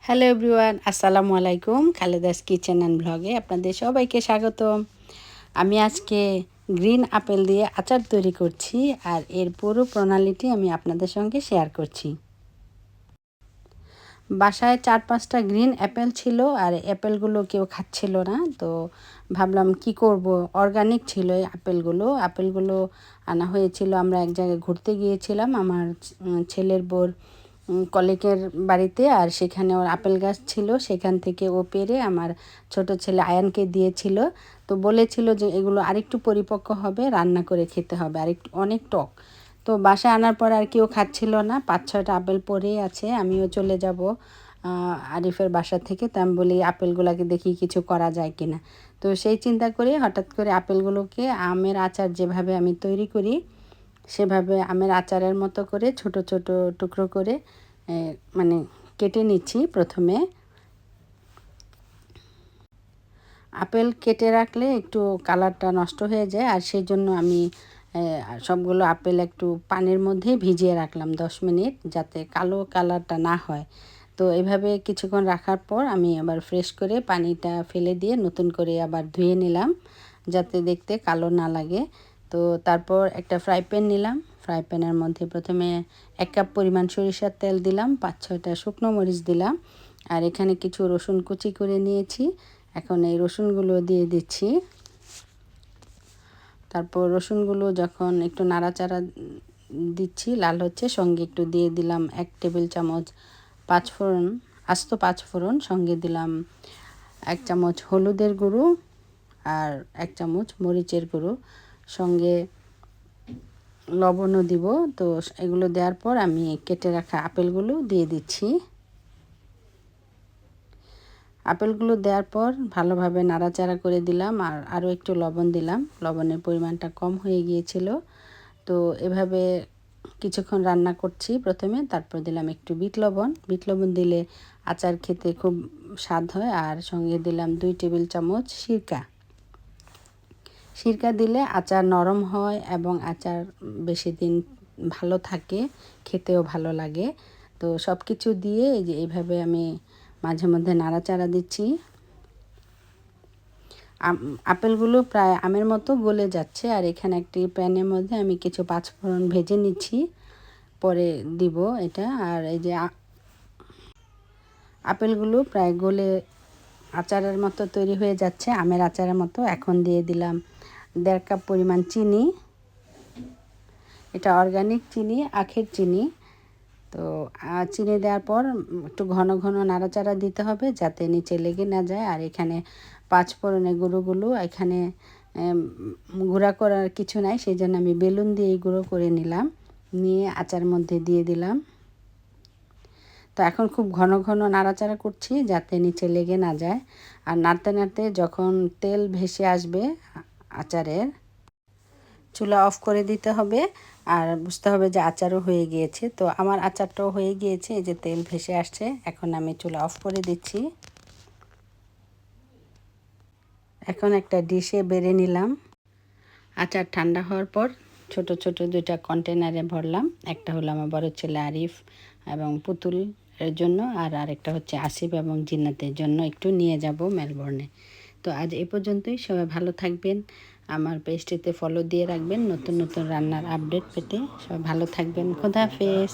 Hello everyone, আসসালামু আলাইকুম। খালেদাস kitchen and ব্লগে আপনাদের সবাইকে স্বাগতম। আমি আজকে গ্রিন আপেল দিয়ে আচার তৈরি করছি, আর এর পুরো প্রণালীটি আমি আপনাদের সঙ্গে শেয়ার করছি। বাসায় 4-5টা গ্রিন অ্যাপেল ছিল, আর অ্যাপেলগুলো কেউ খাচ্ছিল না। তো ভাবলাম কি করব, অর্গানিক ছিল এই আপেলগুলো আনা হয়েছিল। আমরা এক জায়গায় ঘুরতে গিয়েছিলাম আমার ছেলের বোর কলিগের বাড়িতে, আর সেখানে ওর আপেল গাছ ছিল। সেখান থেকে ও পেড়ে আমার ছোট ছেলে আয়ানকে দিয়েছিল। তো বলেছিল যে এগুলো আরেকটু পরিপক্ক হবে, রান্না করে খেতে হবে, আরেকটু অনেক টক। তো বাসায় আনার পর আর কেউ খাচ্ছিল না, 5-6টা আপেল পরেই আছে। আমিও চলে যাব আরিফের বাসা থেকে। তো আমি বলি আপেলগুলোকে দেখি কিছু করা যায় কি না। তো সেই চিন্তা করে হঠাৎ করে আপেলগুলোকে আমের আচার যেভাবে আমি তৈরি করি সেভাবে আমের আচারের মতো করে ছোট ছোট টুকরো করে মানে কেটে নিচ্ছি। প্রথমে আপেল কেটে রাখলে একটু কালারটা নষ্ট হয়ে যায়, আর সেই জন্য আমি সবগুলো আপেল একটু পানির মধ্যে ভিজিয়ে রাখলাম 10 মিনিট, যাতে কালো কালারটা না হয়। তো এভাবে কিছুক্ষণ রাখার পর আমি আবার ফ্রেশ করে পানিটা ফেলে দিয়ে নতুন করে আবার ধুয়ে নিলাম, যাতে দেখতে কালো না লাগে। তো তারপর একটা ফ্রাই প্যান নিলাম। ফ্রাই প্যানের মধ্যে প্রথমে 1 কাপ পরিমাণ সরিষার তেল দিলাম, 5-6টা শুকনো মরিচ দিলাম, আর এখানে কিছু রসুন কুচি করে নিয়েছি। এখন এই রসুনগুলো দিয়ে দিচ্ছি। তারপর রসুনগুলো যখন একটু নাড়াচাড়া দিচ্ছি, লাল হচ্ছে, সঙ্গে একটু দিয়ে দিলাম 1 টেবিল চামচ পাঁচফোড়ন, আস্ত পাঁচফোড়ন। সঙ্গে দিলাম 1 চামচ হলুদের গুঁড়ো আর 1 চামচ মরিচের গুঁড়ো, সঙ্গে লবণও দিব। তো এগুলো দেওয়ার পর আমি কেটে রাখা আপেলগুলো দিয়ে দিচ্ছি। আপেলগুলো দেওয়ার পর ভালোভাবে নাড়াচাড়া করে দিলাম, আর আরও একটু লবণ দিলাম। লবণের পরিমাণটা কম হয়ে গিয়েছিল। তো এভাবে কিছুক্ষণ রান্না করছি প্রথমে। তারপর দিলাম একটু বিট লবণ দিলে আচার খেতে খুব স্বাদ হয়। আর সঙ্গে দিলাম 2 টেবিল চামচ সিরকা দিলে আচার নরম হয় এবং আচার বেশি দিন ভালো থাকে, খেতেও ভালো লাগে। তো সব কিছু দিয়ে এই যে এইভাবে আমি মাঝে মধ্যে নাড়াচাড়া দিচ্ছি। আপেলগুলো প্রায় আমের মতো গলে যাচ্ছে, আর এখানে একটি প্যানের মধ্যে আমি কিছু পাঁচফোড়ন ভেজে নিচ্ছি, পরে দিব এটা। আর এই যে আপেলগুলো প্রায় গলে আচারের মতো তৈরি হয়ে যাচ্ছে, আমের আচারের মতো। এখন দিয়ে দিলাম 1.5 কাপ পরিমাণ চিনি। এটা অর্গানিক চিনি, আখের চিনি। তো চিনি দেওয়ার পর একটু ঘন ঘন নাড়াচাড়া দিতে হবে, যাতে নিচে লেগে না যায়। আর এখানে পাঁচফোড়নের গুঁড়োগুলো এখানে গুঁড়া করার কিছু নাই, সেই জন্য আমি বেলুন দিয়ে এই গুঁড়ো করে নিলাম, নিয়ে আচার মধ্যে দিয়ে দিলাম। তো এখন খুব ঘন ঘন নাড়াচাড়া করছি, যাতে নিচে লেগে না যায়। আর নাড়তে নাড়তে যখন তেল ভেসে আসবে আচারের, চুলা অফ করে দিতে হবে, আর বুঝতে হবে যে আচারও হয়ে গিয়েছে। তো আমার আচারটাও হয়ে গিয়েছে, এই যে তেল ভেসে আসছে। এখন আমি চুলা অফ করে দিচ্ছি। এখন একটা ডিশে বেড়ে নিলাম। আচার ঠান্ডা হওয়ার পর ছোট ছোট 2টা কন্টেনারে ভরলাম। একটা হলো আমার বড় ছেলে আরিফ এবং পুতুল এর জন্য, আর আরেকটা হচ্ছে আসিফ এবং জিন্নাতের জন্য একটু নিয়ে যাব মেলবোর্নে। তো আজ এ পর্যন্তই। সবাই ভালো থাকবেন, আমার পেজটিতে ফলো দিয়ে রাখবেন নতুন নতুন রান্নার আপডেট পেতে। সবাই ভালো থাকবেন। খোদা হাফেজ।